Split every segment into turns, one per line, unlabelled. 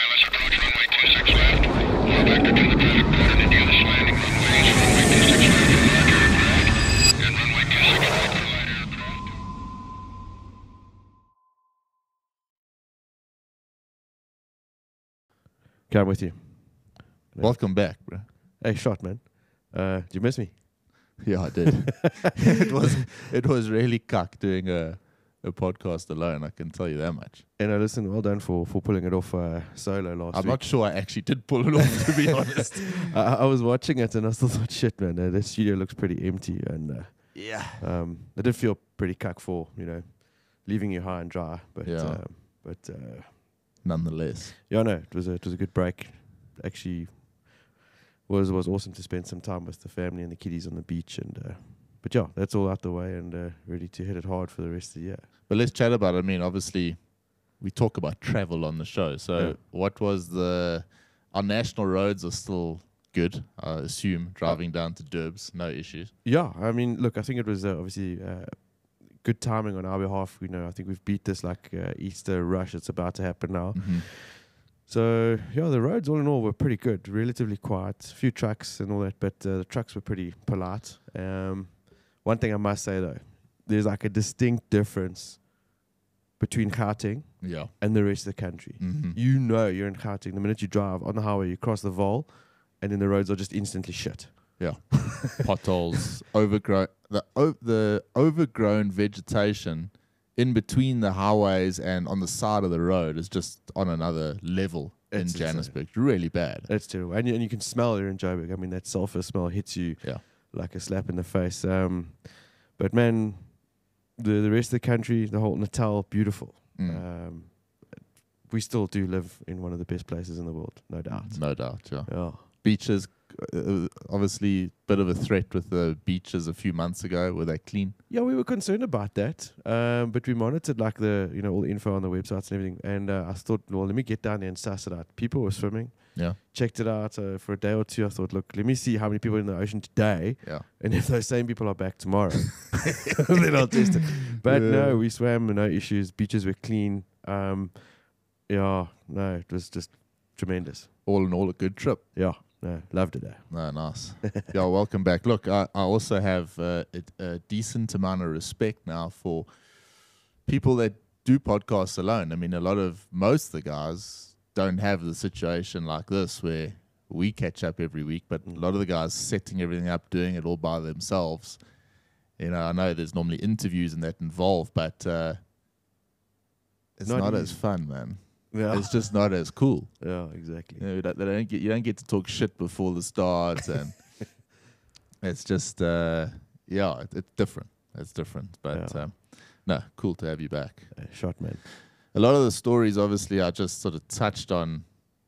Okay, I'm with you.
Welcome back, bro.
Hey, shot, man. Did you miss me?
Yeah, I did. it was really cuck doing a podcast alone, I can tell you that much.
And listen, well done for pulling it off solo last week.
I'm not sure I actually did pull it off, to be honest.
I was watching it and I still thought, shit, man, the studio looks pretty empty. And
yeah.
it did feel pretty cuck for, leaving you high and dry. But
nonetheless.
Yeah, no, it was a good break. Actually, was awesome to spend some time with the family and the kiddies on the beach. And but yeah, that's all out the way and ready to hit it hard for the rest of the year.
But let's chat about it. I mean, obviously, we talk about travel on the show. So what was our national roads are still good, I assume, driving down to Durbs, no issues.
Yeah, I mean, look, I think it was obviously good timing on our behalf. I think we've beat this Easter rush. It's about to happen now.
Mm-hmm.
So, yeah, the roads all in all were pretty good, relatively quiet, a few trucks and all that, but the trucks were pretty polite. One thing I must say, though, there's a distinct difference between Gauteng and the rest of the country.
Mm-hmm.
You're in Gauteng. The minute you drive on the highway, you cross the Vaal, and then the roads are just instantly shit.
Yeah. Potholes, overgrown, the overgrown vegetation in between the highways and on the side of the road is just on another level in Johannesburg. Really bad.
That's terrible. And you can smell it in Joburg. I mean, that sulfur smell hits you like a slap in the face. But man, the rest of the country, the whole Natal, beautiful. We still do live in one of the best places in the world, no doubt.
No doubt,
Yeah.
Beaches, obviously, bit of a threat with the beaches a few months ago. Were they clean?
Yeah, we were concerned about that, but we monitored all the info on the websites and everything. And I thought, well, let me get down there and suss it out. People were swimming.
Yeah.
Checked it out for a day or two. I thought, look, let me see how many people are in the ocean today.
Yeah.
And if those same people are back tomorrow, then I'll test it. But no, we swam, no issues. Beaches were clean. It was just tremendous.
All in all, a good trip.
Yeah. No, loved it there.
No, nice. Yeah, welcome back. Look, I also have a decent amount of respect now for people that do podcasts alone. I mean, most of the guys don't have the situation like this where we catch up every week, but a lot of the guys setting everything up, doing it all by themselves. I know there's normally interviews and that involved, but it's not as fun, man. Yeah. It's just not as cool.
Yeah, exactly.
You don't get to talk shit before the start, and it's just it's different. It's different, but no, cool to have you back.
Shot, man.
A lot of the stories, obviously, I just sort of touched on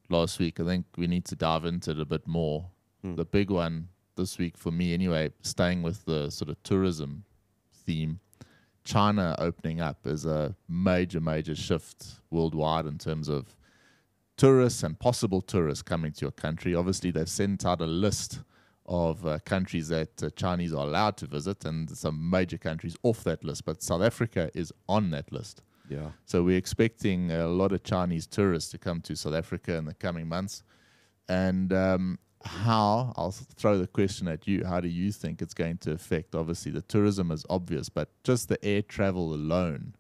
last week. I think we need to dive into it a bit more. The big one this week for me, anyway, staying with the sort of tourism theme. China opening up is a major, major shift worldwide in terms of tourists and possible tourists coming to your country. Obviously, they've sent out a list of countries that Chinese are allowed to visit, and some major countries off that list. But South Africa is on that list.
Yeah.
So we're expecting a lot of Chinese tourists to come to South Africa in the coming months. And I'll throw the question at you. How do you think it's going to affect? Obviously, the tourism is obvious, but just the air travel alone,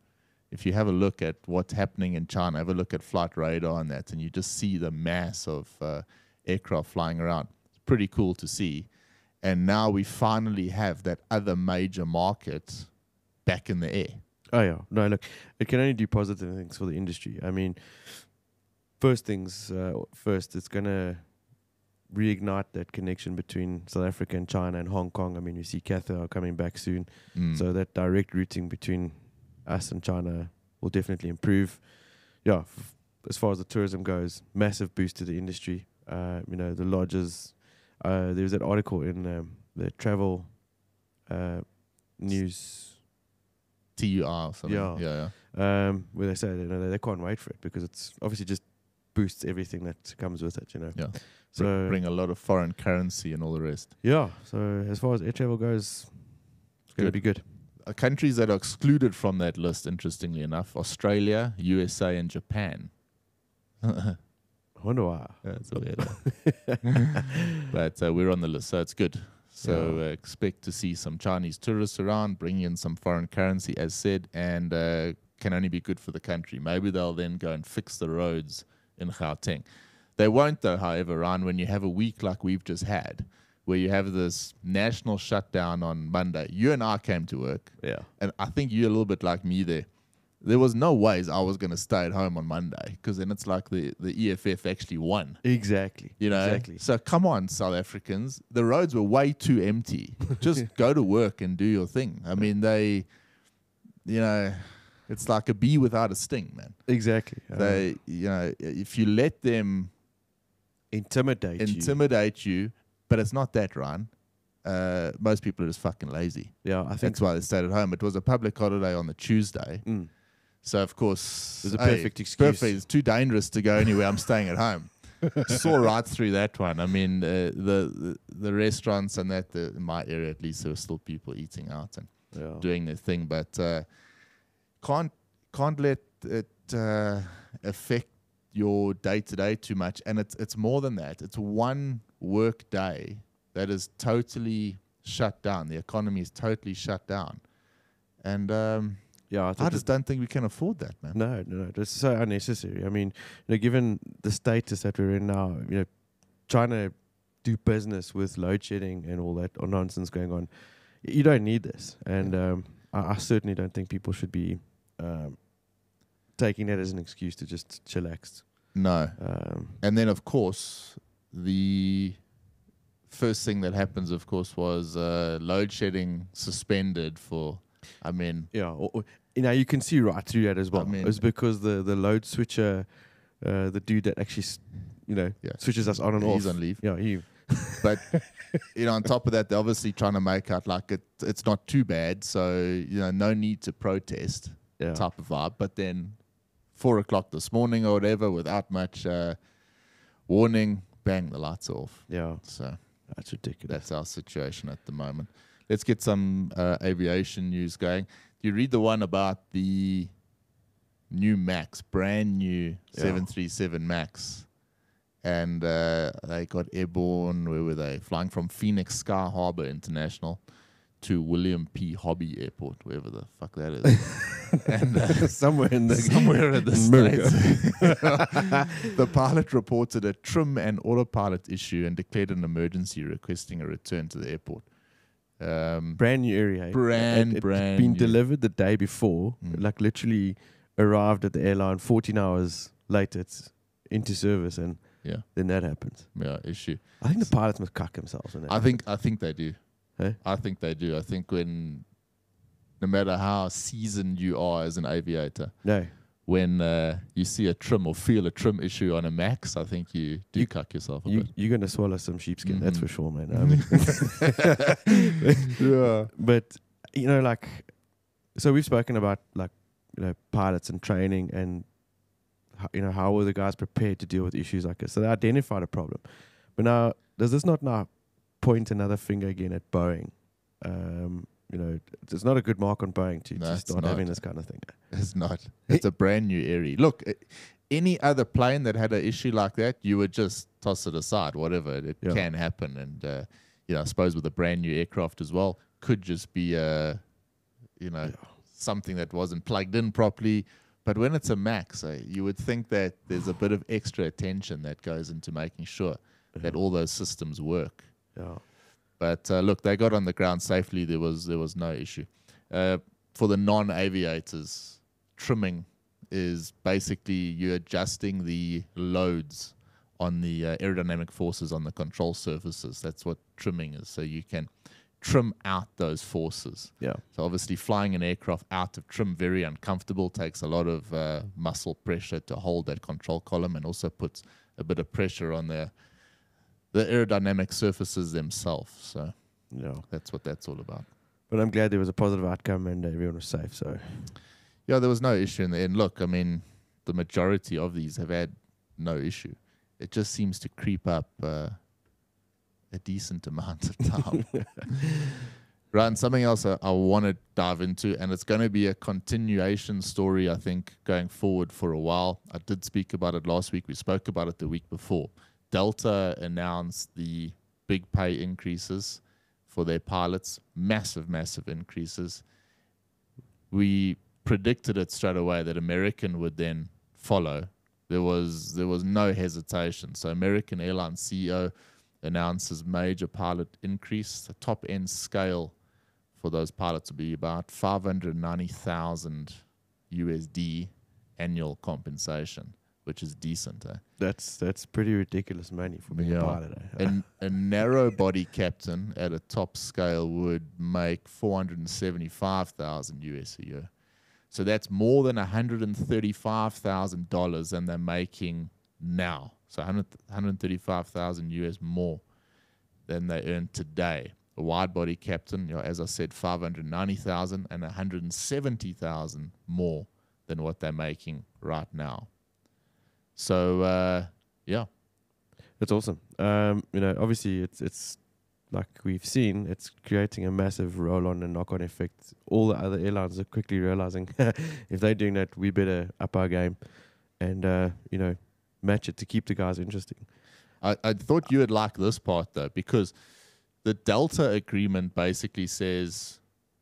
if you have a look at what's happening in China, have a look at flight radar and that, and you just see the mass of aircraft flying around. It's pretty cool to see. And now we finally have that other major market back in the air.
Oh, yeah. No, look, it can only do positive things for the industry. I mean, first, it's going to reignite that connection between South Africa and China and Hong Kong. I mean, we see Cathay are coming back soon. So that direct routing between us and China will definitely improve. Yeah, as far as the tourism goes, massive boost to the industry. The lodges. There was that article in the travel news.
TUR or something. Yeah.
Where they say they can't wait for it because it's obviously just boosts everything that comes with it,
Yeah.
So
bring a lot of foreign currency and all the rest.
Yeah. So as far as air travel goes, it's going to be good.
Countries that are excluded from that list, interestingly enough, Australia, USA, and Japan.
Wonder why.
That's weird. But we're on the list, so it's good. So expect to see some Chinese tourists around, bring in some foreign currency, as said, and can only be good for the country. Maybe they'll then go and fix the roads in Gauteng. They won't, though, however, Ryan, when you have a week like we've just had, where you have this national shutdown on Monday. You and I came to work.
Yeah.
And I think you're a little bit like me there. There was no ways I was going to stay at home on Monday, because then it's like the EFF actually won.
Exactly.
You know?
Exactly.
So come on, South Africans. The roads were way too empty. Just go to work and do your thing. I mean, they, you know, it's like a bee without a sting, man.
Exactly.
They, you know, if you let them intimidate you, but it's not that, Ryan. Most people are just fucking lazy.
Yeah, I think
that's why they stayed at home. It was a public holiday on the Tuesday. So, of course,
there's a perfect excuse.
Perfect. It's too dangerous to go anywhere. I'm staying at home. Saw right through that one. I mean, the restaurants and that, in my area at least, there were still people eating out and doing their thing. But can't let it affect your day-to-day too much. And it's more than that. It's one work day that is totally shut down. The economy is totally shut down. And I just don't think we can afford that, man.
No. It's so unnecessary. I mean, you know, given the status that we're in now, you know, trying to do business with load shedding and all that or nonsense going on, you don't need this. And I certainly don't think people should be taking that as an excuse to just chillax.
No. And then, of course, the first thing that happens, of course, was load shedding suspended for, I mean...
Yeah, you know, you can see right through that as well. I mean, it's because the load switcher, the dude that actually, you know, switches us on and off.
He's on leave.
Yeah, he...
But, you know, on top of that, they're obviously trying to make out like it's not too bad, so, you know, no need to protest type of vibe. But then 4 o'clock this morning or whatever, without much warning, bang, the lights are off.
Yeah.
So
that's ridiculous.
That's our situation at the moment. Let's get some aviation news going. Do you read the one about the new MAX, brand new 737 MAX? And they got airborne. Where were they? Flying from Phoenix Sky Harbor International to William P. Hobby Airport, wherever the fuck that is. And
somewhere in the
States. The pilot reported a trim and autopilot issue and declared an emergency, requesting a return to the airport.
Brand new area.
Brand
been delivered the day before, like literally arrived at the airline 14 hours later. It's into service, and then that happens.
Yeah, issue.
I think the pilots must cuck themselves.
I think they do. Hey? I think they do. I think no matter how seasoned you are as an aviator, when you see a trim or feel a trim issue on a MAX, I think you cuck yourself a bit.
You're going to swallow some sheepskin, that's for sure, man. I mean, But, you know, like, so we've spoken about, like, you know, pilots and training and, you know, how were the guys prepared to deal with issues like this? So they identified a problem. But now, does this not now point another finger again at Boeing? You know, it's not a good mark on Boeing to start having this kind of thing.
It's not. It's a brand new area. Look, any other plane that had an issue like that, you would just toss it aside, whatever. It can happen. And, you know, I suppose with a brand new aircraft as well, could just be, you know, something that wasn't plugged in properly. But when it's a MAX, you would think that there's a bit of extra attention that goes into making sure that all those systems work.
Yeah.
But look, they got on the ground safely. There was no issue. For the non-aviators, trimming is basically you adjusting the loads on the aerodynamic forces on the control surfaces. That's what trimming is. So you can trim out those forces.
Yeah.
So obviously flying an aircraft out of trim, very uncomfortable, takes a lot of muscle pressure to hold that control column, and also puts a bit of pressure on the aerodynamic surfaces themselves. So that's what that's all about.
But I'm glad there was a positive outcome and everyone was safe. So
yeah, there was no issue in the end. Look, I mean, the majority of these have had no issue. It just seems to creep up a decent amount of time. Ryan, something else I want to dive into, and it's going to be a continuation story, I think, going forward for a while. I did speak about it last week. We spoke about it the week before. Delta announced the big pay increases for their pilots, massive, massive increases. We predicted it straight away that American would then follow. There was no hesitation. So American Airlines CEO announces major pilot increase. The top end scale for those pilots will be about 590,000 USD annual compensation, which is decent.
That's pretty ridiculous money for being a pilot.
And a narrow body captain at a top scale would make 475,000 US a year. So that's more than $135,000 than they're making now. So 135,000 US more than they earn today. A wide body captain, as I said, 590,000 and 170,000 more than what they're making right now. So
That's awesome. Obviously it's like we've seen, it's creating a massive roll-on and knock-on effect. All the other airlines are quickly realizing if they're doing that, we better up our game and match it to keep the guys interesting.
I thought you would like this part though, because the Delta agreement basically says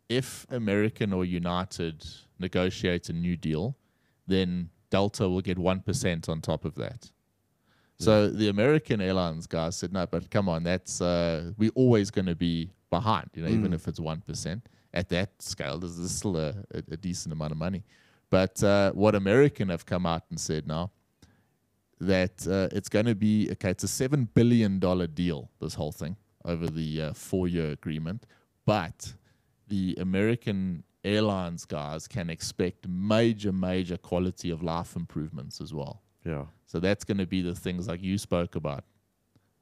if American or United negotiate a new deal, then Delta will get 1% on top of that. So the American Airlines guys said, no, but come on, that's we're always going to be behind, even if it's 1%. At that scale, this is still a decent amount of money. But what American have come out and said now, that it's going to be, it's a $7 billion deal, this whole thing, over the 4-year agreement. But the American Airlines guys can expect major, major quality of life improvements as well.
Yeah.
So that's going to be the things like you spoke about.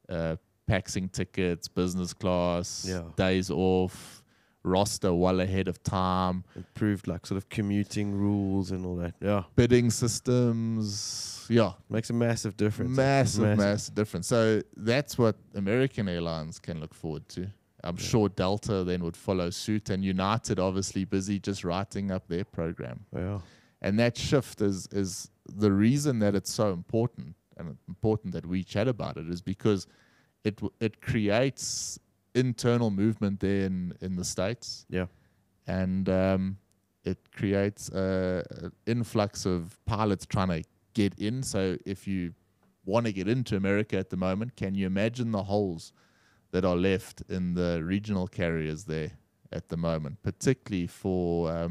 Paxing tickets, business class, days off, roster well ahead of time.
Improved like sort of commuting rules and all that. Yeah.
Bidding systems. Yeah.
Makes a massive difference.
Massive difference. So that's what American Airlines can look forward to. I'm sure Delta then would follow suit, and United obviously busy just writing up their program.
Yeah.
And that shift is the reason that it's so important, and important that we chat about it, is because it creates internal movement there in the States.
Yeah.
And it creates an influx of pilots trying to get in. So if you want to get into America at the moment, can you imagine the holes that are left in the regional carriers there at the moment, particularly for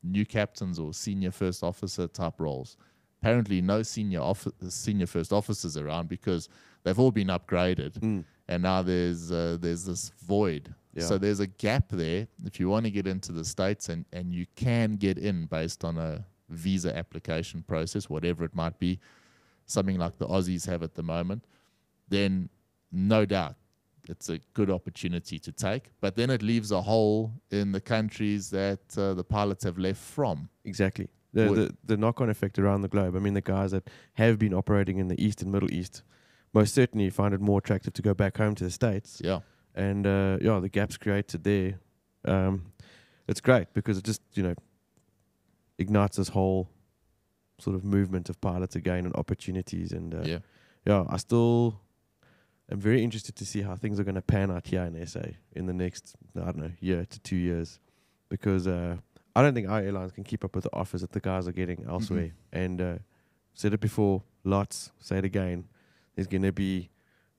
new captains or senior first officer type roles? Apparently no senior first officers around because they've all been upgraded, and now there's this void. Yeah. So there's a gap there if you want to get into the States, and you can get in based on a visa application process, whatever it might be, something like the Aussies have at the moment, then no doubt it's a good opportunity to take. But then it leaves a hole in the countries that the pilots have left from.
Exactly. The knock-on effect around the globe. I mean, the guys that have been operating in the East and Middle East most certainly find it more attractive to go back home to the States.
Yeah.
And, the gaps created there, it's great because it just, ignites this whole sort of movement of pilots again and opportunities. And, I still am very interested to see how things are going to pan out here in SA in the next, year to 2 years, because I don't think our airlines can keep up with the offers that the guys are getting elsewhere. And said it before, say it again, there's going to be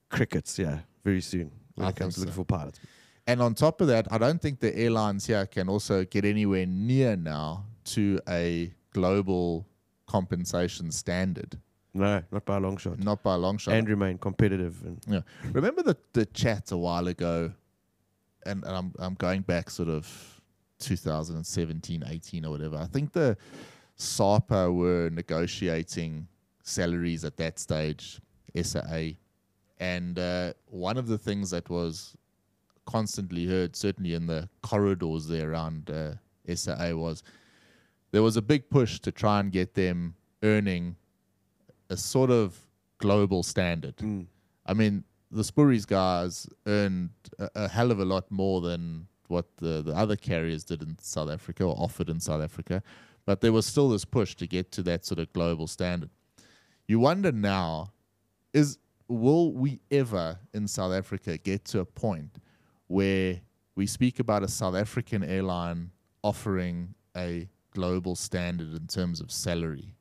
crickets, very soon when it comes to looking for pilots.
And on top of that, I don't think the airlines here can also get anywhere near now to a global compensation standard.
No, not by a long shot.
Not by a long shot.
And remain competitive. And
remember the chat a while ago, and I'm going back sort of 2017, 18 or whatever. I think the SAPA were negotiating salaries at that stage, SAA. And one of the things that was constantly heard, certainly in the corridors there around SAA, was there was a big push to try and get them earning a sort of global standard. I mean, the Spurries guys earned a hell of a lot more than what the other carriers did in South Africa or offered in South Africa, but there was still this push to get to that sort of global standard. You wonder now, will we ever in South Africa get to a point where we speak about a South African airline offering a global standard in terms of salary?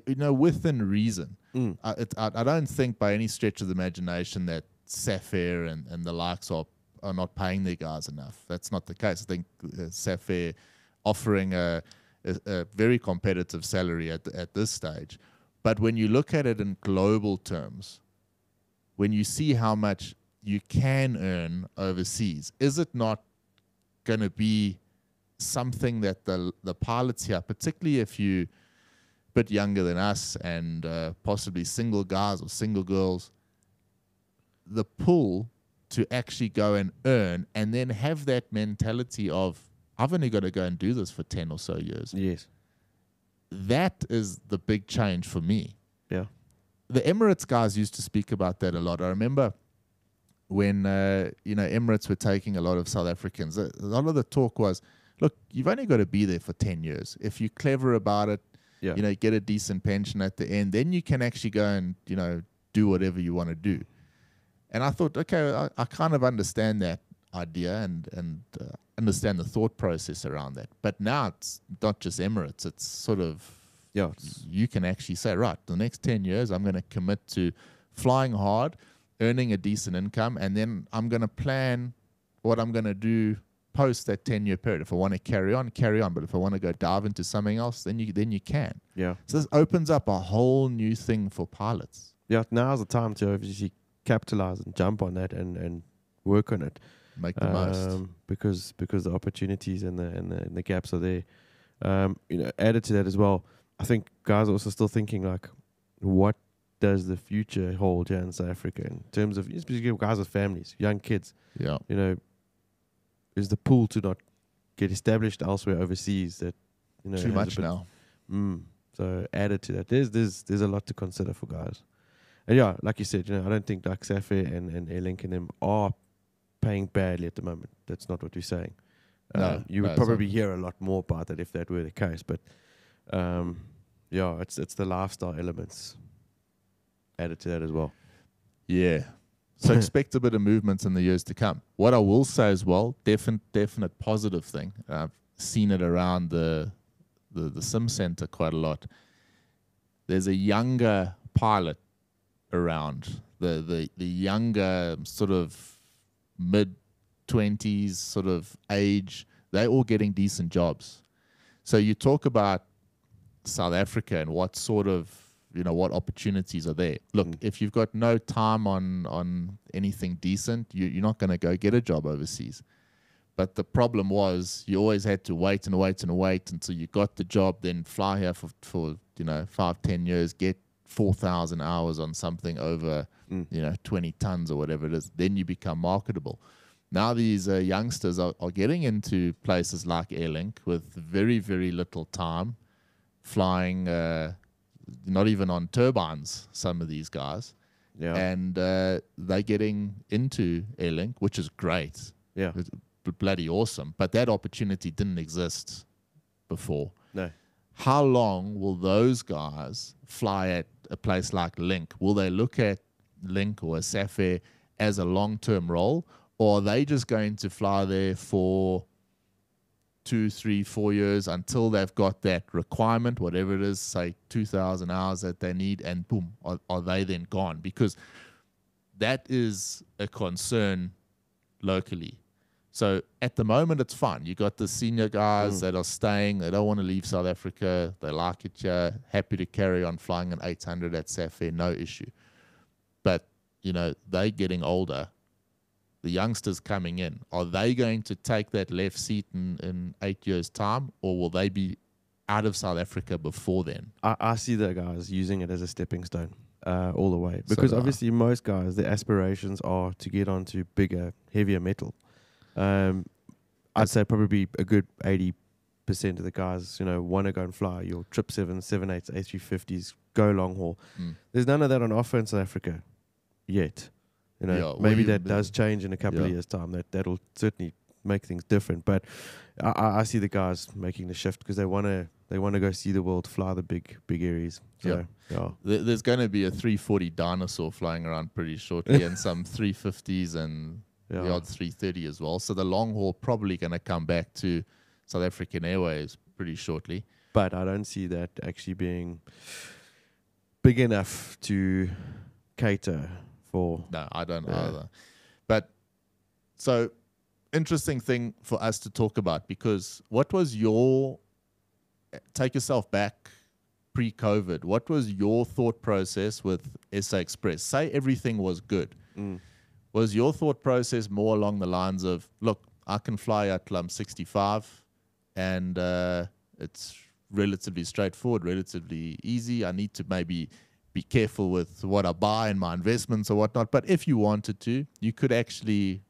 Within reason. I don't think by any stretch of the imagination that Safair and the likes are not paying their guys enough. That's not the case. I think Safair offering a very competitive salary at this stage. But when you look at it in global terms, when you see how much you can earn overseas, is it not going to be something that the pilots here, particularly if you bit younger than us and possibly single guys or single girls, the pull to actually go and earn and then have that mentality of, I've only got to go and do this for 10 or so years.
Yes.
That is the big change for me.
Yeah.
The Emirates guys used to speak about that a lot. I remember when Emirates were taking a lot of South Africans, a lot of the talk was, look, you've only got to be there for 10 years. If you're clever about it, get a decent pension at the end, then you can actually go and, do whatever you want to do. And I thought, okay, I kind of understand that idea and understand the thought process around that. But now it's not just Emirates. It's sort of, you can actually say, right, the next 10 years, I'm going to commit to flying hard, earning a decent income, and then I'm going to plan what I'm going to do post that 10-year period. If I want to carry on. But if I want to go dive into something else, then you can.
Yeah.
So this opens up a whole new thing for pilots.
Yeah, now's the time to obviously capitalize and jump on that and work on it.
Make the most.
Because the opportunities and the gaps are there. Added to that as well, I think guys are also still thinking like, what does the future hold here in South Africa in terms of, especially guys with families, young kids?
Yeah.
Is the pool to not get established elsewhere overseas that
too much now.
So added to that, there's a lot to consider for guys. And yeah, like you said, I don't think like Safair and Airlink and them are paying badly at the moment. That's not what we're saying. You would probably hear a lot more about that if that were the case. But it's the lifestyle elements added to that as well.
Yeah. So expect a bit of movements in the years to come. What I will say as well, definite positive thing. I've seen it around the sim center quite a lot. There's a younger pilot around, the younger sort of mid-20s sort of age. They're all getting decent jobs. So you talk about South Africa and what sort of what opportunities are there. Look, if you've got no time on anything decent, you're not going to go get a job overseas. But the problem was you always had to wait and wait and wait until you got the job, then fly here for 5-10 years, get 4,000 hours on something over 20 tons or whatever it is. Then you become marketable. Now these youngsters are getting into places like Airlink with very, very little time, flying not even on turbines, some of these guys.
Yeah.
And they're getting into Airlink, which is great.
Yeah.
It's bloody awesome. But that opportunity didn't exist before.
No.
How long will those guys fly at a place like Link? Will they look at Link or a Safair as a long-term role? Or are they just going to fly there for 2, 3, 4 years until they've got that requirement, whatever it is, say 2,000 hours that they need, and boom, are they then gone? Because that is a concern locally. So at the moment, it's fine. You got the senior guys that are staying. They don't want to leave South Africa. They like it here. Happy to carry on flying an 800 at Safair, no issue. But, they're getting older. The youngsters coming in, are they going to take that left seat in 8 years' time, or will they be out of South Africa before then?
I see the guys using it as a stepping stone all the way. Because obviously most guys, their aspirations are to get onto bigger, heavier metal. I'd say probably a good 80% of the guys, want to go and fly your 777s, 787s, A350s, go long haul. There's none of that on offer in South Africa yet. Maybe that does change in a couple of years' time. That'll certainly make things different. But I see the guys making the shift because they want to go see the world, fly the big areas. So, yeah.
There's going to be a 340 dinosaur flying around pretty shortly, and some 350s and the odd 330 as well. So the long haul probably going to come back to South African Airways pretty shortly.
But I don't see that actually being big enough to cater for.
No, I don't either. But so interesting thing for us to talk about, because what was take yourself back pre-COVID, what was your thought process with SA Express? Say everything was good. Was your thought process more along the lines of, look, I can fly out till I'm 65 and it's relatively straightforward, relatively easy. I need to maybe be careful with what I buy and my investments or whatnot. But if you wanted to, you could actually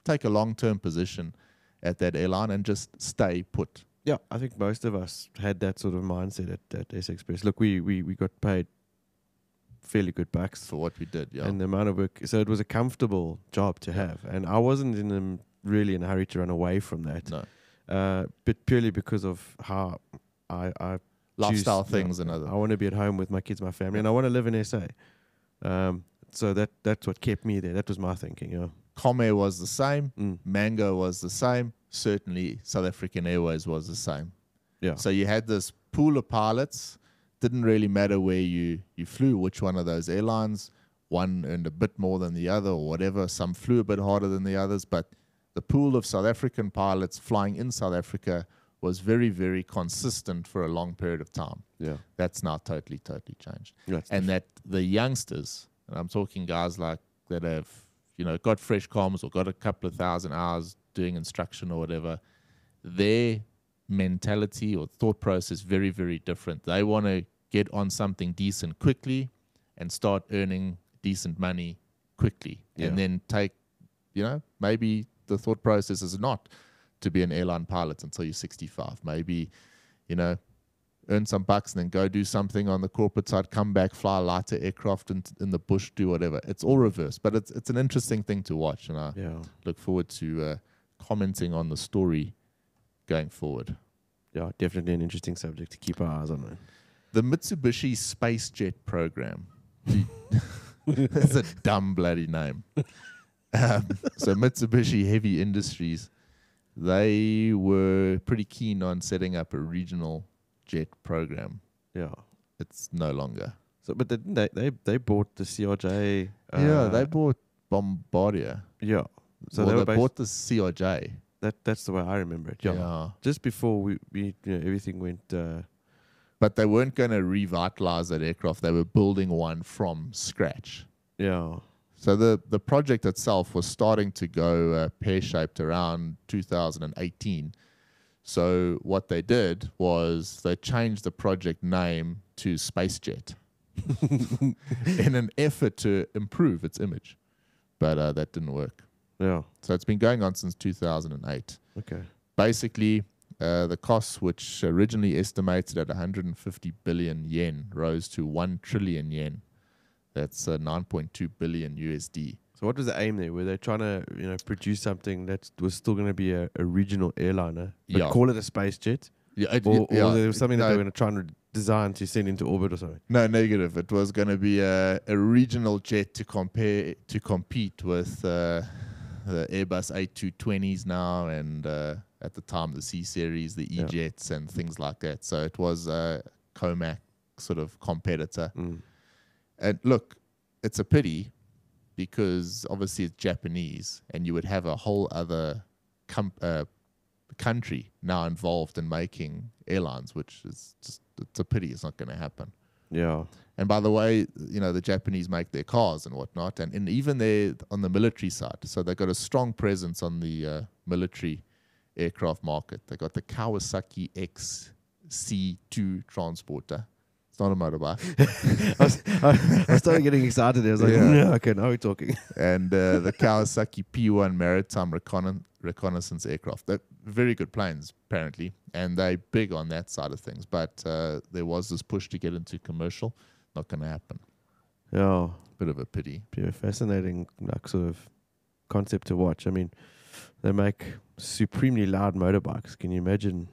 take a long-term position at that airline and just stay put.
Yeah, I think most of us had that sort of mindset at SA Express. Look, we got paid fairly good bucks
for what we did, yeah.
And the amount of work. So it was a comfortable job to have. And I wasn't really in a hurry to run away from that.
No.
But purely because of how I
lifestyle things and other.
I want to be at home with my kids, my family, and I want to live in SA. So that's what kept me there. That was my thinking, yeah.
Comair was the same. Mango was the same. Certainly South African Airways was the same.
Yeah.
So you had this pool of pilots. Didn't really matter where you flew, which one of those airlines. One earned a bit more than the other or whatever. Some flew a bit harder than the others. But the pool of South African pilots flying in South Africa was very, very consistent for a long period of time.
Yeah.
That's now totally changed.
Yeah,
and that the youngsters, and I'm talking guys like that have, got fresh comms or got a couple of thousand hours doing instruction or whatever, their mentality or thought process very, very different. They want to get on something decent quickly and start earning decent money quickly.
Yeah.
And then take, maybe the thought process is not to be an airline pilot until you're 65. Maybe, earn some bucks and then go do something on the corporate side, come back, fly a lighter aircraft in the bush, do whatever. It's all reverse, but it's an interesting thing to watch, and I look forward to commenting on the story going forward.
Yeah, definitely an interesting subject to keep our eyes on, man.
The Mitsubishi SpaceJet program. That's a dumb bloody name. So Mitsubishi Heavy Industries, they were pretty keen on setting up a regional jet program.
Yeah.
It's no longer.
So, but didn't they bought the CRJ?
They bought Bombardier.
Yeah. So
they bought the CRJ.
That's the way I remember it. Yeah. Just before we everything went.
But they weren't going to revitalize that aircraft. They were building one from scratch.
Yeah.
So the project itself was starting to go pear-shaped around 2018. So what they did was they changed the project name to SpaceJet in an effort to improve its image. But that didn't work.
Yeah.
So it's been going on since 2008.
Okay.
Basically, the costs, which originally estimated at 150 billion yen, rose to 1 trillion yen. That's 9.2 billion USD.
So what was the aim there? Were they trying to produce something that was still going to be a regional airliner, but call it a SpaceJet?
Yeah,
or there was something that they were going to try and design to send into orbit or something?
No, negative. It was going to be a regional jet to compete with the Airbus A220s now, and at the time the C series, the E-jets and things like that. So it was a COMAC sort of competitor. And look, it's a pity because obviously it's Japanese, and you would have a whole other country now involved in making airlines, which is just, it's a pity. It's not going to happen.
Yeah.
And by the way, the Japanese make their cars and whatnot, and even they're on the military side. So they've got a strong presence on the military aircraft market. They got the Kawasaki XC2 transporter. It's not a motorbike.
I started getting excited. I was like, okay, now we're talking.
And the Kawasaki P1 maritime reconnaissance aircraft. They're very good planes, apparently, and they're big on that side of things. But there was this push to get into commercial. Not going to happen.
Yeah.
Bit of a pity.
Be a fascinating sort of concept to watch. I mean, They make supremely loud motorbikes. Can you imagine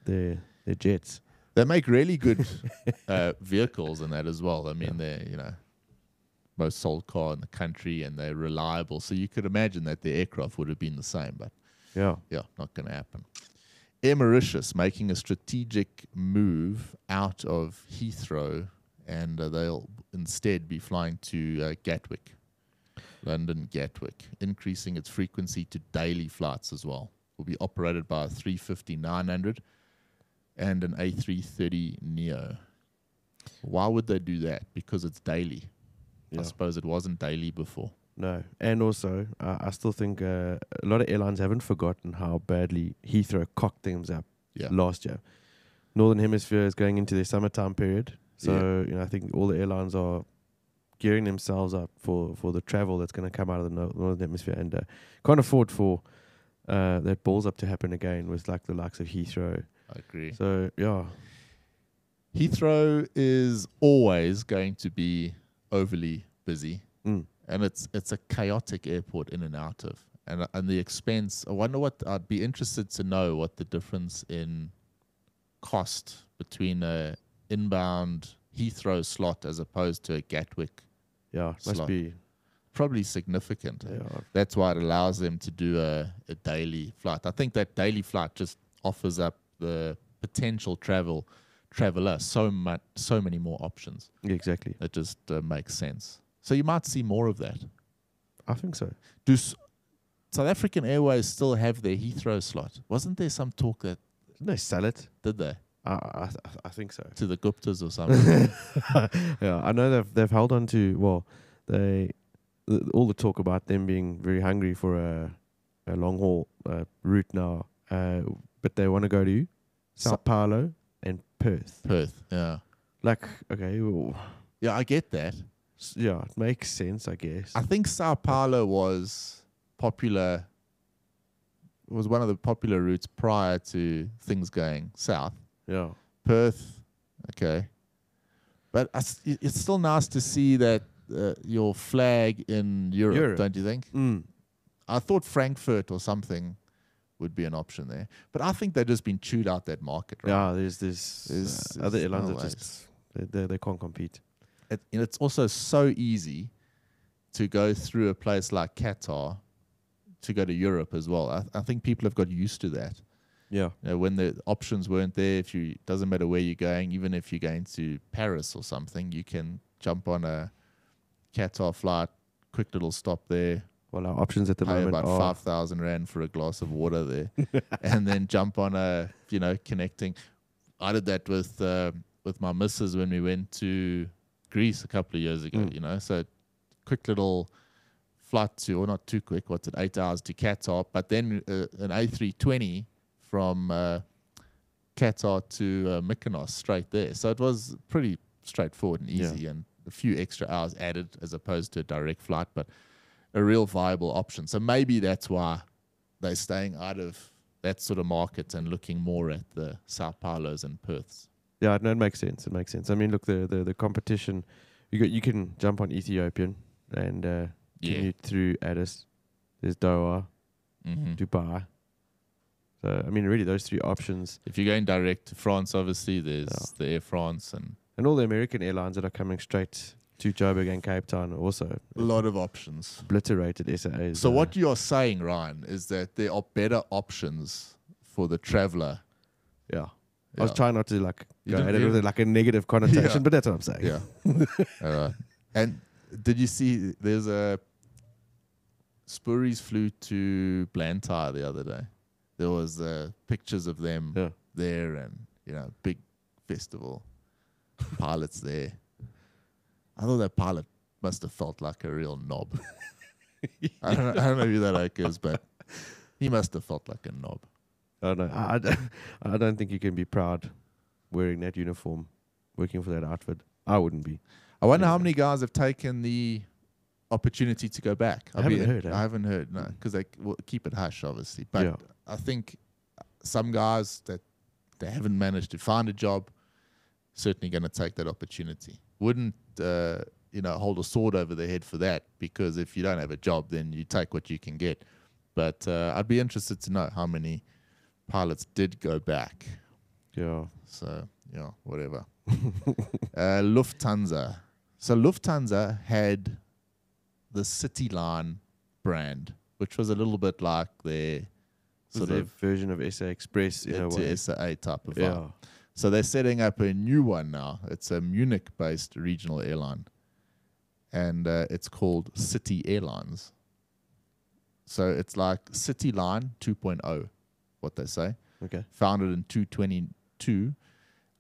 their jets?
They make really good vehicles and that as well. I mean, they're, most sold car in the country, and they're reliable. So you could imagine that the aircraft would have been the same, but
Yeah.
not going to happen. Air Mauritius making a strategic move out of Heathrow, and they'll instead be flying to Gatwick, London Gatwick, increasing its frequency to daily flights as well. Will be operated by a 350-900 and an A330 Neo. Why would they do that? Because it's daily. I suppose it wasn't daily before.
No. And also, I still think a lot of airlines haven't forgotten how badly Heathrow cocked things up last year. Northern Hemisphere is going into their summertime period. So, I think all the airlines are gearing themselves up for the travel that's going to come out of the Northern Hemisphere, and can't afford for that balls up to happen again with the likes of Heathrow.
I agree.
So, yeah.
Heathrow is always going to be overly busy, and it's a chaotic airport in and out of, and the expense. I wonder what I'd be interested to know what the difference in cost between a inbound Heathrow slot as opposed to a Gatwick.
Must be
probably significant.
Yeah.
That's why it allows them to do a daily flight. I think that daily flight just offers up the potential traveler so many more options.
Exactly.
It just makes sense. So you might see more of that.
I think so.
Do South African Airways still have their Heathrow slot? Wasn't there some talk that...
Didn't they sell it?
Did they?
I think so.
To the Guptas or something?
Yeah, I know they've held on to, all the talk about them being very hungry for a long haul route now, but they want to go to Sao Paulo and Perth.
Yeah.
Okay. Well,
yeah, I get that.
Yeah, it makes sense, I guess.
I think Sao Paulo was popular, was one of the popular routes prior to things going south.
Yeah.
Perth, okay. But it's still nice to see that your flag in Europe, don't you think? I thought Frankfurt or something would be an option there. But I think they've just been chewed out that market, right?
Yeah, there's other airlines that just they can't compete.
It's also so easy to go through a place like Qatar to go to Europe as well. I think people have got used to that.
Yeah.
When the options weren't there, doesn't matter where you're going, even if you're going to Paris or something, you can jump on a Qatar flight, quick little stop there.
Well, our options at the
pay
moment
about
are
5,000 Rand for a glass of water there, and then jump on a, connecting. I did that with my missus when we went to Greece a couple of years ago, so quick little flight to, or not too quick, 8 hours to Qatar, but then an A320 from Qatar to Mykonos straight there. So it was pretty straightforward and easy, and a few extra hours added as opposed to a direct flight, but a real viable option. So maybe that's why they're staying out of that sort of market and looking more at the Sao Paulos and Perths.
Yeah, no, it makes sense. It makes sense. I mean, look, the competition, you can jump on Ethiopian and commute through Addis. There's Doha, Dubai. So, I mean, really, those three options.
If you're going direct to France, obviously, there's the Air France
and all the American airlines that are coming straight to Joburg and Cape Town also.
A lot of options.
Obliterated SAAs.
So what you are saying, Ryan, is that there are better options for the traveller.
Yeah. I was trying not to go at it with a negative connotation, but that's what I'm saying.
Yeah. All right. And did you see there's a Spurries flew to Blantyre the other day. There was pictures of them there, and big festival. Pilots there. I thought that pilot must have felt like a real knob. I don't know who that oak is, but he must have felt like a knob.
I don't know. I don't think you can be proud wearing that uniform, working for that outfit. I wouldn't be.
I wonder how many guys have taken the opportunity to go back.
I haven't heard,
no, because they will keep it hush, obviously. But I think some guys that they haven't managed to find a job certainly going to take that opportunity. Wouldn't hold a sword over their head for that, because if you don't have a job, then you take what you can get. But I'd be interested to know how many pilots did go back.
Yeah.
So, yeah, whatever. Lufthansa. So Lufthansa had the CityLine brand, which was a little bit like their sort
their
of
version of SA Express in a way.
SA type of vibe.
Yeah.
So they're setting up a new one now. It's a Munich-based regional airline, and it's called City Airlines. So it's like CityLine 2.0, what they say.
Okay.
Founded in 2022,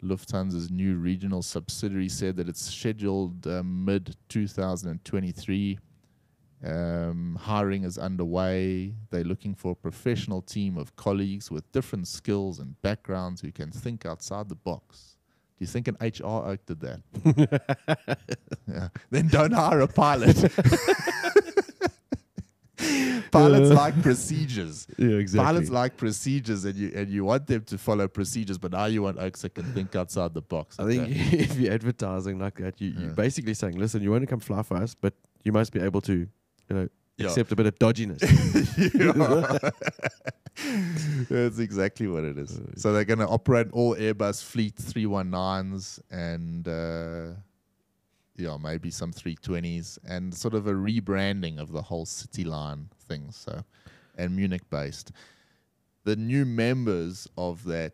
Lufthansa's new regional subsidiary said that it's scheduled mid-2023. Hiring is underway. They're looking for a professional team of colleagues with different skills and backgrounds who can think outside the box. Do you think an HR oak did that? Yeah. Then don't hire a pilot. Pilots like procedures.
Yeah, exactly.
Pilots like procedures, and you want them to follow procedures, but now you want oaks that can think outside the box.
I think if you're advertising like that, you're basically saying, listen, you want to come fly for us, but you must be able to, accept a bit of dodginess.
That's exactly what it is. So they're going to operate all Airbus fleet 319s and maybe some 320s, and sort of a rebranding of the whole CityLine thing. So, and Munich based. The new members of that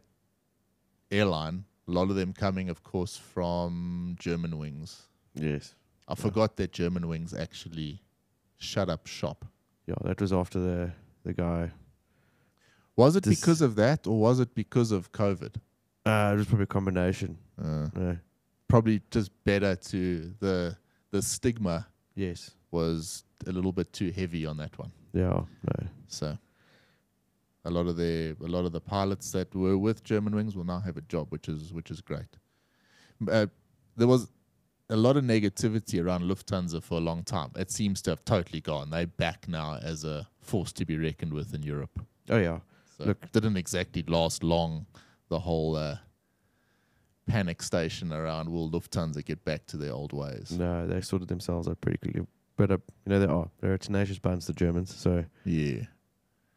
airline, a lot of them coming, of course, from Germanwings.
Yes.
I forgot that Germanwings actually shut up shop.
Yeah, that was after the guy.
Was it because of that, or was it because of COVID?
It was probably a combination. Yeah.
Probably just better to the stigma.
Yes.
Was a little bit too heavy on that one.
Yeah. No.
So a lot of the pilots that were with Germanwings will now have a job, which is great. There was a lot of negativity around Lufthansa for a long time. It seems to have totally gone. They're back now as a force to be reckoned with in Europe.
Oh yeah.
So it didn't exactly last long, the whole panic station around will Lufthansa get back to their old ways.
No, they sorted themselves out pretty quickly. But they're a tenacious bunch, the Germans. So
yeah,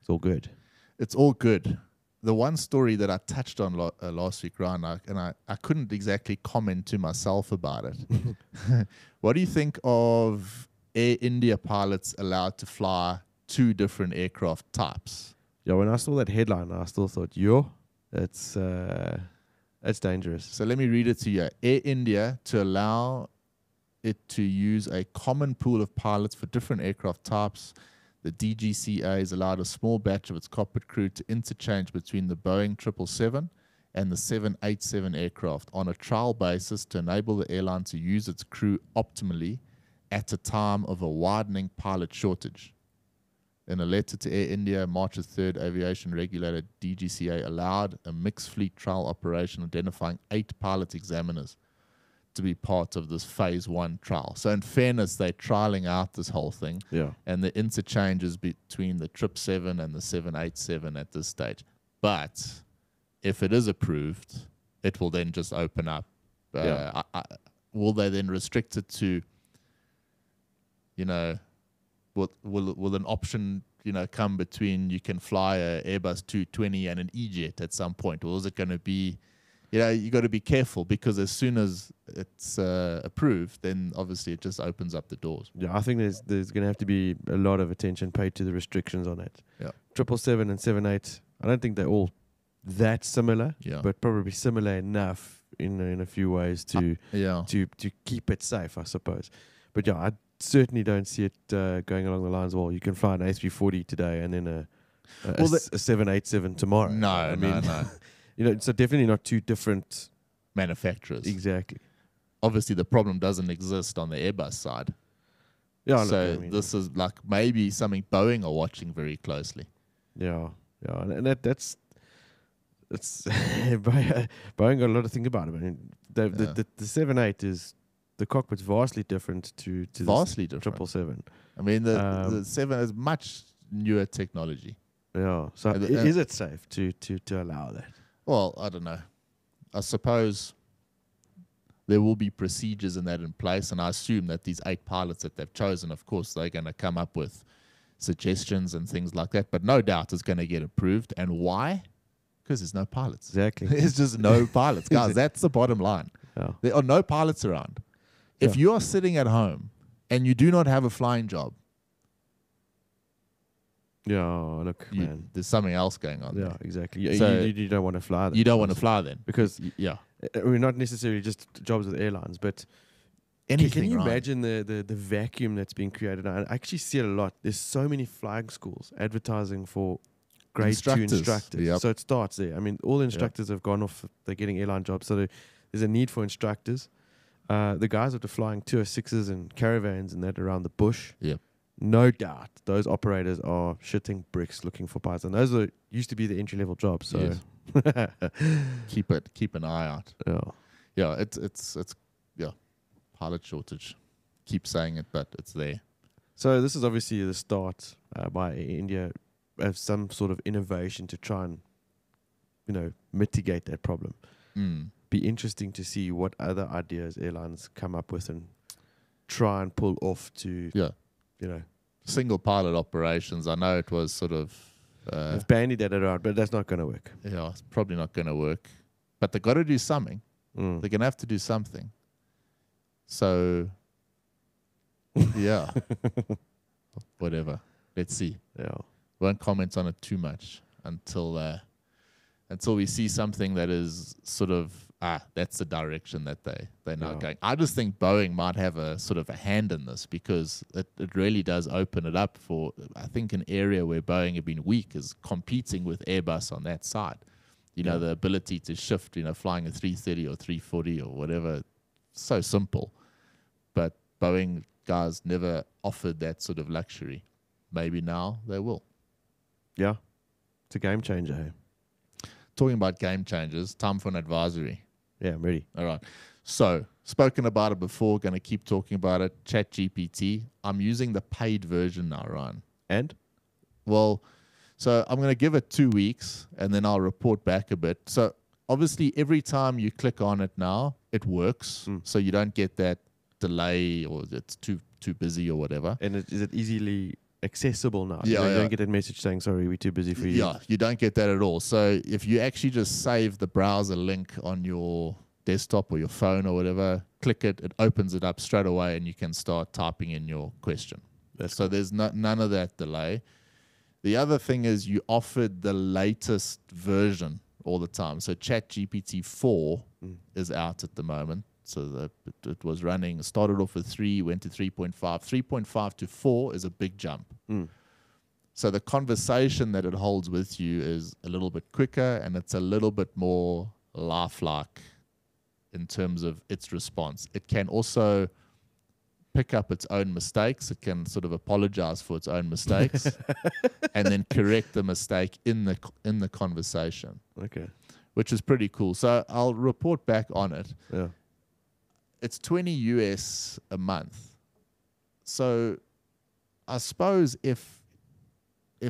it's all good.
It's all good. The one story that I touched on last week, Ryan, I couldn't exactly comment to myself about it. What do you think of Air India pilots allowed to fly 2 different aircraft types?
Yeah, when I saw that headline, I still thought, it's dangerous.
So let me read it to you. Air India to allow it to use a common pool of pilots for different aircraft types. The DGCA has allowed a small batch of its cockpit crew to interchange between the Boeing 777 and the 787 aircraft on a trial basis to enable the airline to use its crew optimally at a time of a widening pilot shortage. In a letter to Air India, March 3rd, aviation regulator DGCA allowed a mixed fleet trial operation identifying 8 pilot examiners to be part of this phase 1 trial. So in fairness, they're trialing out this whole thing.
Yeah.
And the interchanges between the 777 and the 787 at this stage. But if it is approved, it will then just open up. Will they then restrict it to, will an option, come between you can fly a Airbus 220 and an E-Jet at some point? Or is it going to be, you got to be careful, because as soon as it's approved, then obviously it just opens up the doors.
Yeah, I think there's going to have to be a lot of attention paid to the restrictions on it.
Yeah.
777 and 78, I don't think they're all that similar, but probably similar enough in a few ways to keep it safe, I suppose. But yeah, I certainly don't see it going along the lines, well, you can fly an A340 today and then a 787 tomorrow.
No.
So definitely not 2 different
manufacturers.
Exactly.
Obviously, the problem doesn't exist on the Airbus side.
Yeah.
So this is like maybe something Boeing are watching very closely.
Yeah. And that's Boeing got a lot to think about. I mean, the 78 is, the cockpit's vastly different to
vastly different
777.
I mean, the 7 is much newer technology.
Yeah. So is it safe to allow that?
Well, I don't know. I suppose there will be procedures in place, and I assume that these 8 pilots that they've chosen, of course, they're going to come up with suggestions and things like that. But no doubt it's going to get approved. And why? Because there's no pilots.
Exactly.
There's just no pilots. Guys, that's the bottom line.
Yeah.
There are no pilots around. If you are sitting at home and you do not have a flying job,
look, man.
There's something else going on.
Yeah,
there.
exactly.
So
you don't want to fly then.
You don't want to fly then.
Because,
yeah.
I mean, not necessarily just jobs with airlines, but
anything.
Can you imagine the vacuum that's being created? I actually see it a lot. There's so many flying schools advertising for grade 2 instructors.
Yep.
So it starts there. I mean, all the instructors have gone off. They're getting airline jobs. So there's a need for instructors. The guys that are flying 206s and caravans and that around the bush.
Yep.
No doubt those operators are shitting bricks looking for pilots. And those used to be the entry-level jobs. So
yes. keep an eye out.
Yeah.
It's pilot shortage. Keep saying it, but it's there.
So this is obviously the start by India of some sort of innovation to try and, mitigate that problem. Be interesting to see what other ideas airlines come up with and try and pull off to,
single pilot operations. I know it was sort of...
They've bandied that around, but that's not going to work.
Yeah, it's probably not going to work. But they've got to do something. They're going to have to do something. So, yeah. Whatever. Let's see.
Yeah.
Won't comment on it too much until we see something that is sort of, that's the direction that they're now going. I just think Boeing might have a sort of a hand in this because it really does open it up for, I think, an area where Boeing have been weak is competing with Airbus on that side. The ability to shift, flying a 330 or 340 or whatever, so simple. But Boeing guys never offered that sort of luxury. Maybe now they will.
Yeah. It's a game changer, hey?
Talking about game changers, time for an advisory.
Yeah, I'm ready.
All right. So, spoken about it before, going to keep talking about it. ChatGPT. I'm using the paid version now, Ryan.
And?
Well, so I'm going to give it 2 weeks and then I'll report back a bit. So, obviously, every time you click on it now, it works. So, you don't get that delay or it's too busy or whatever.
And is it easily accessible now?
Yeah,
you don't get that message saying, sorry, we're too busy for you.
Yeah, you don't get that at all. So if you actually just save the browser link on your desktop or your phone or whatever, click it, it opens it up straight away and you can start typing in your question. So there's none of that delay. The other thing is you offered the latest version all the time. So ChatGPT 4 is out at the moment. So it was running, started off with 3, went to 3.5. 3.5 to 4 is a big jump. So the conversation that it holds with you is a little bit quicker and it's a little bit more lifelike in terms of its response. It can also pick up its own mistakes. It can sort of apologize for its own mistakes and then correct the mistake in the conversation.
Okay.
Which is pretty cool. So I'll report back on it.
Yeah.
It's $20 a month. So I suppose if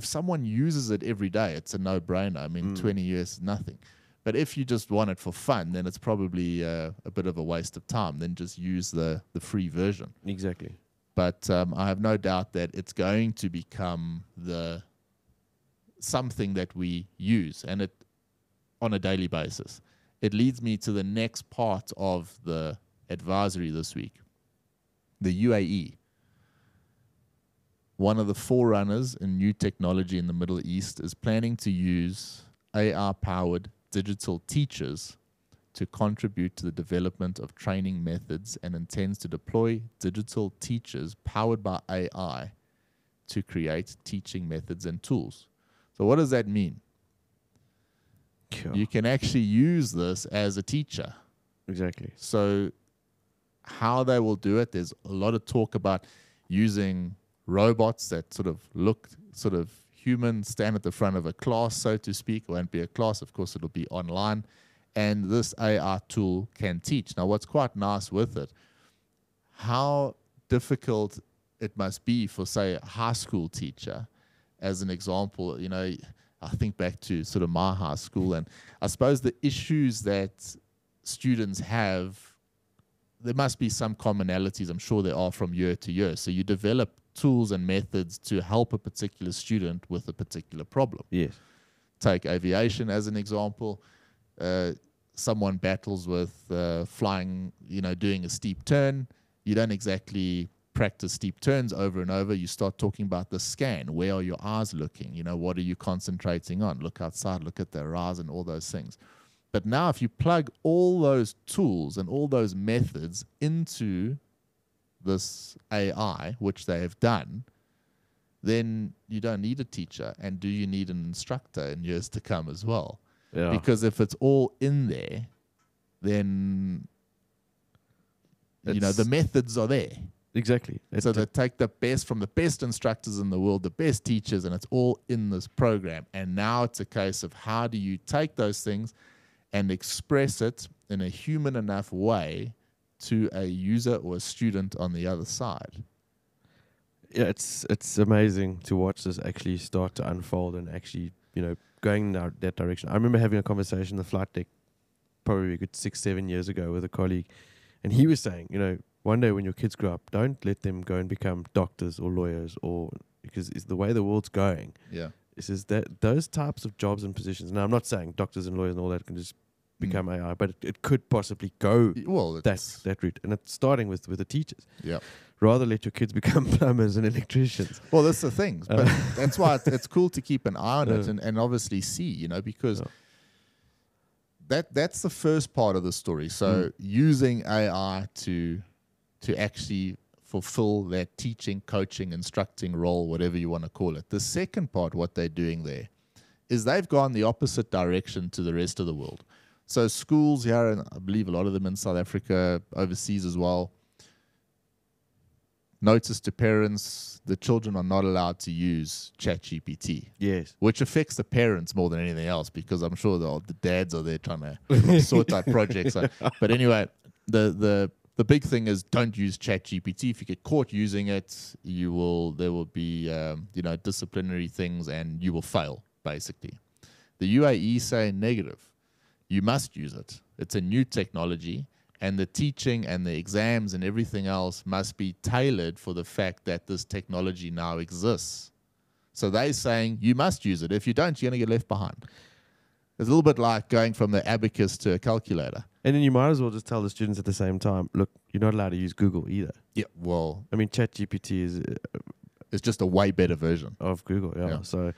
someone uses it every day, it's a no-brainer. I mean, $20 is nothing. But if you just want it for fun, then it's probably a bit of a waste of time. Then just use the free version.
Exactly.
But I have no doubt that it's going to become something that we use and it on a daily basis. It leads me to the next part of the advisory this week. The UAE, one of the forerunners in new technology in the Middle East, is planning to use AR-powered digital teachers to contribute to the development of training methods and intends to deploy digital teachers powered by AI to create teaching methods and tools. So what does that mean?
Sure.
You can actually use this as a teacher.
Exactly.
So how they will do it, there's a lot of talk about using robots that sort of look sort of human, stand at the front of a class, so to speak. It won't be a class, of course, it'll be online. And this AI tool can teach. Now, what's quite nice with it, how difficult it must be for, say, a high school teacher. As an example, I think back to sort of my high school, and I suppose the issues that students have, there must be some commonalities. I'm sure there are from year to year. So you develop tools and methods to help a particular student with a particular problem.
Yes.
Take aviation as an example. Someone battles with flying, doing a steep turn. You don't exactly practice steep turns over and over. You start talking about the scan. Where are your eyes looking? What are you concentrating on? Look outside, look at the horizon, all those things. But now if you plug all those tools and all those methods into this AI, which they have done, then you don't need a teacher. And do you need an instructor in years to come as well?
Yeah.
Because if it's all in there, then the methods are there.
Exactly.
So they take the best from the best instructors in the world, the best teachers, and it's all in this program. And now it's a case of how do you take those things and express it in a human enough way to a user or a student on the other side.
Yeah, it's amazing to watch this actually start to unfold and actually, going in that direction. I remember having a conversation on the flight deck probably a good 6-7 years ago with a colleague, and he was saying, one day when your kids grow up, don't let them go and become doctors or lawyers, because it's the way the world's going.
Yeah.
It says that those types of jobs and positions. Now, I'm not saying doctors and lawyers and all that can just become AI, but it could possibly go that route. And it's starting with the teachers.
Yeah.
Rather let your kids become plumbers and electricians.
Well, that's the thing. But that's why it's cool to keep an eye on it and obviously see, because that's the first part of the story. So using AI to actually fulfill that teaching, coaching, instructing role, whatever you want to call it. The second part, what they're doing there, is they've gone the opposite direction to the rest of the world. So schools here, and I believe a lot of them in South Africa, overseas as well, notice to parents the children are not allowed to use ChatGPT.
Yes.
Which affects the parents more than anything else, because I'm sure the dads are there trying to sort out projects. But anyway, the big thing is don't use ChatGPT. If you get caught using it, there will be disciplinary things and you will fail, basically. The UAE say negative. You must use it. It's a new technology, and the teaching and the exams and everything else must be tailored for the fact that this technology now exists. So they're saying you must use it. If you don't, you're going to get left behind. It's a little bit like going from the abacus to a calculator.
And then you might as well just tell the students at the same time, look, you're not allowed to use Google either.
Yeah, well,
I mean, ChatGPT is
it's just a way better version
of Google. Yeah. So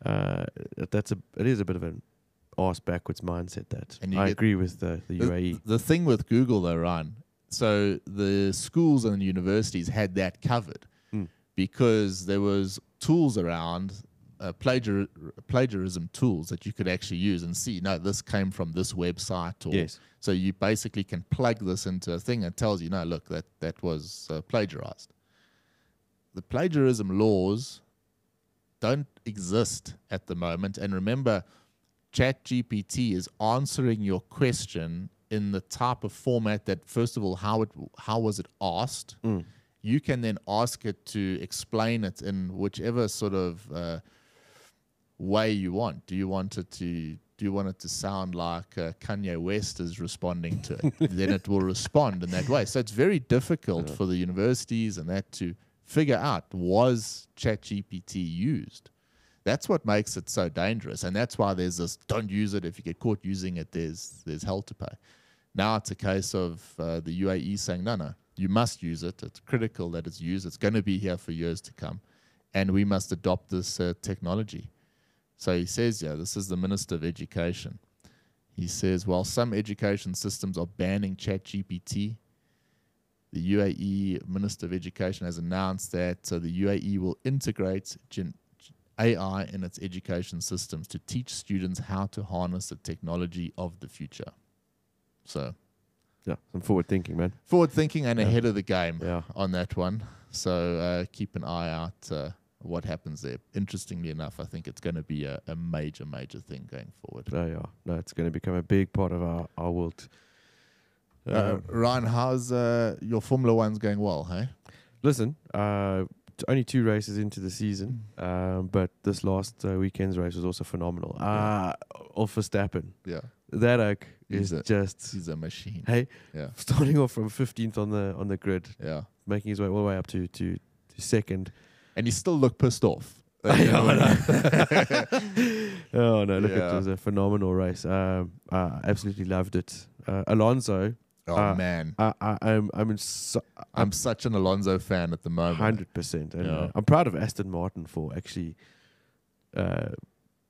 it is a bit of an arse backwards mindset. That and I agree with the UAE.
The thing with Google, though, Ryan. So the schools and the universities had that covered because there was tools around. Plagiarism tools that you could actually use and see, no, this came from this website.
Yes.
So you basically can plug this into a thing that tells you, no, look, that was plagiarized. The plagiarism laws don't exist at the moment. And remember, ChatGPT is answering your question in the type of format that, first of all, how was it asked? You can then ask it to explain it in whichever sort of way you want. Do you want it to sound like Kanye West is responding to it? Then it will respond in that way. So it's very difficult for the universities and that to figure out, was ChatGPT used? That's what makes it so dangerous, and that's why there's this, don't use it. If you get caught using it, there's hell to pay. Now it's a case of the UAE saying, no, you must use it. It's critical that it's used. It's going to be here for years to come, and we must adopt this technology. So he says, this is the Minister of Education. He says, while some education systems are banning ChatGPT, the UAE Minister of Education has announced that the UAE will integrate AI in its education systems to teach students how to harness the technology of the future. So,
yeah, some forward thinking, man.
Forward thinking and ahead of the game on that one. So keep an eye out what happens there. Interestingly enough, I think it's going to be a major, major thing going forward.
Oh, yeah. No, it's going to become a big part of our world.
Ryan, how's your Formula One's going well, hey?
Listen, to only 2 races into the season, but this last weekend's race was also phenomenal. Off Verstappen.
Yeah.
That oak
He's
he's
a machine.
Hey,
Yeah.
starting off from 15th on the grid,
Yeah.
making his way all the way up to second.
And he still looked pissed off.
Oh no! Look, it was a phenomenal race. I absolutely loved it. Alonso.
Oh man,
I'm
such an Alonso fan at the moment.
100%. And I'm proud of Aston Martin for actually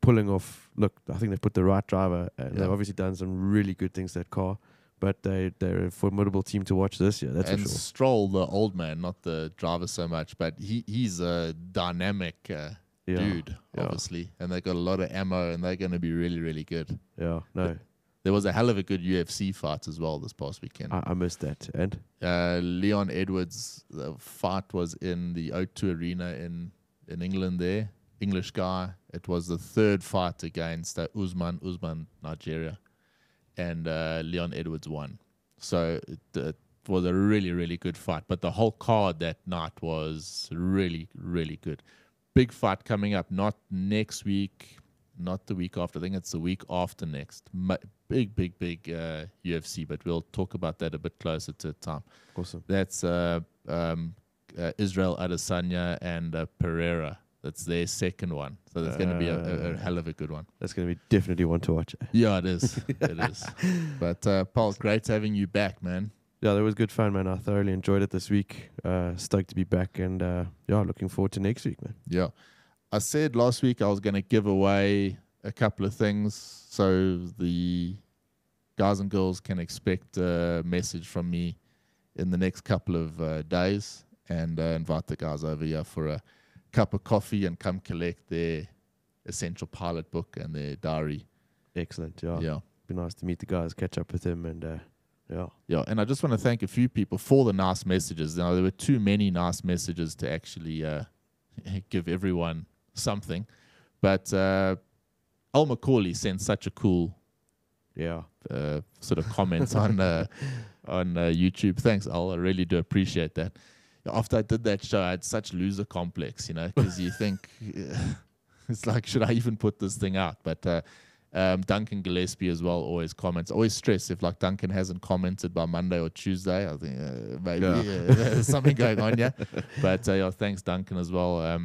pulling off. Look, I think they put the right driver. They've obviously done some really good things to that car. But they're a formidable team to watch this year. That's for sure.
And Stroll, the old man, not the driver so much, but he's a dynamic dude, obviously. And they got a lot of ammo, and they're going to be really, really good.
Yeah, no.
There was a hell of a good UFC fight as well this past weekend.
I missed that. And
Leon Edwards, the fight was in the O2 Arena in England there. English guy. It was the 3rd fight against Usman, Nigeria. And Leon Edwards won. So it was a really, really good fight. But the whole card that night was really, really good. Big fight coming up, not next week, not the week after. I think it's the week after next. Big UFC, but we'll talk about that a bit closer to the time.
Awesome.
That's Israel Adesanya and Pereira. That's their second one. So that's going to be a hell of a good one.
That's going to be definitely one to watch.
Yeah, it is. It is. But, Paul, great having you back, man.
Yeah, that was good fun, man. I thoroughly enjoyed it this week. Stoked to be back and, looking forward to next week, man.
Yeah. I said last week I was going to give away a couple of things so the guys and girls can expect a message from me in the next couple of days and invite the guys over here for a cup of coffee and come collect their Essential Pilot book and their diary.
Excellent. Yeah.
Yeah.
Be nice to meet the guys, catch up with them, and
Yeah, and I just want to thank a few people for the nice messages. Now, there were too many nice messages to actually give everyone something, but Al Macaulay sent such a cool sort of comments on YouTube. Thanks, Al. I really do appreciate that. After I did that show, I had such loser complex, because you think it's like, should I even put this thing out? But Duncan Gillespie as well always comments. Always stress if like Duncan hasn't commented by Monday or Tuesday, I think maybe there's something going on, yeah. But thanks Duncan as well.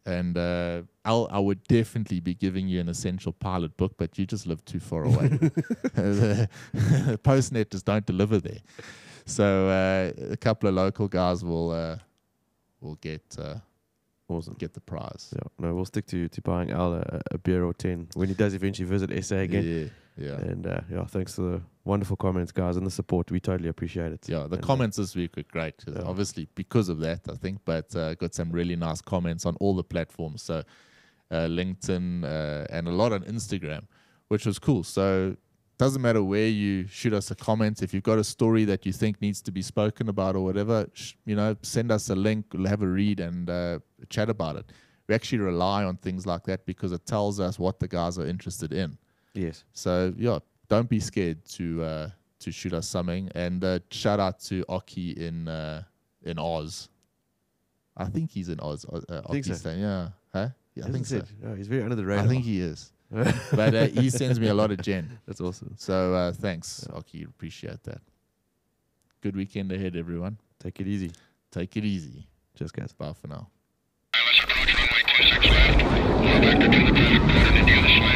And I would definitely be giving you an Essential Pilot book, but you just live too far away. the Postnet just don't deliver there. So a couple of local guys will get
awesome.
Get the prize.
Yeah, no, we'll stick to buying Al a beer or 10 when he does eventually visit SA again.
Yeah.
And thanks for the wonderful comments, guys, and the support. We totally appreciate it.
Yeah, the comments this week were great. Obviously because of that, I think, but got some really nice comments on all the platforms. So LinkedIn and a lot on Instagram, which was cool. So doesn't matter where you shoot us a comment. If you've got a story that you think needs to be spoken about or whatever, send us a link. We'll have a read and chat about it. We actually rely on things like that because it tells us what the guys are interested in.
Yes.
So don't be scared to shoot us something. And shout out to Oki in Oz. I think he's in Oz.
Think so.
Yeah. Huh? Yeah, I think so.
Oh, he's very under the radar.
I think he is. But he sends me a lot of gen.
That's awesome.
So thanks, Oki. Appreciate that. Good weekend ahead, everyone.
Take it easy.
Take it easy.
Cheers, guys.
Bye for now.
Approach runway 26 left. Vector to the traffic, in Indiana.